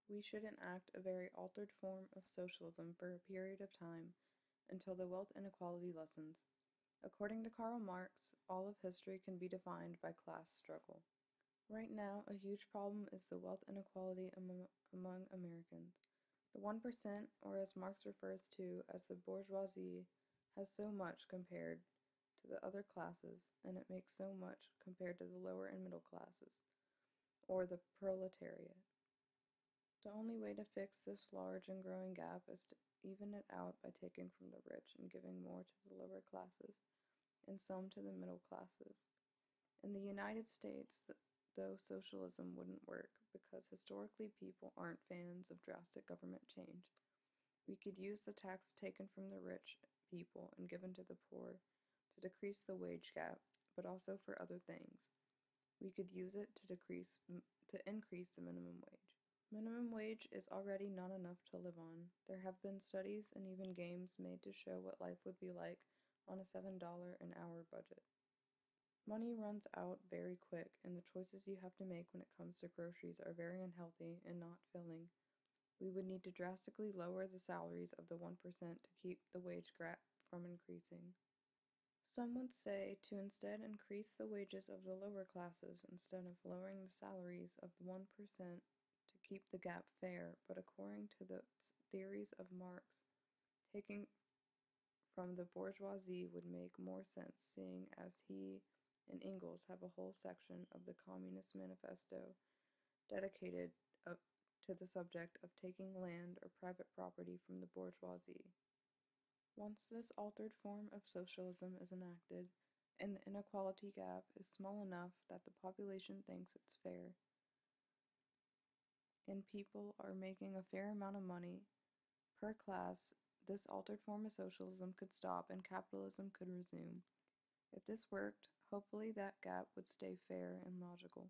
We should enact a very altered form of socialism for a period of time until the wealth inequality lessens. According to Karl Marx, all of history can be defined by class struggle. Right now, a huge problem is the wealth inequality among Americans. The 1%, or as Marx refers to as the bourgeoisie, has so much compared to the other classes, and it makes so much compared to the lower and middle classes, or the proletariat. The only way to fix this large and growing gap is to even it out by taking from the rich and giving more to the lower classes, and some to the middle classes. In the United States, though, socialism wouldn't work because historically people aren't fans of drastic government change. We could use the tax taken from the rich people and given to the poor to decrease the wage gap, but also for other things. We could use it to increase the minimum wage. Minimum wage is already not enough to live on. There have been studies and even games made to show what life would be like on a $7 an hour budget. Money runs out very quick, and the choices you have to make when it comes to groceries are very unhealthy and not filling. We would need to drastically lower the salaries of the 1% to keep the wage gap from increasing. Some would say to instead increase the wages of the lower classes instead of lowering the salaries of the 1% to keep the gap fair, but according to the theories of Marx, taking from the bourgeoisie would make more sense, seeing as he and Engels have a whole section of the Communist Manifesto dedicated to the subject of taking land or private property from the bourgeoisie. Once this altered form of socialism is enacted, and the inequality gap is small enough that the population thinks it's fair, and people are making a fair amount of money per class, this altered form of socialism could stop and capitalism could resume. If this worked, hopefully that gap would stay fair and logical.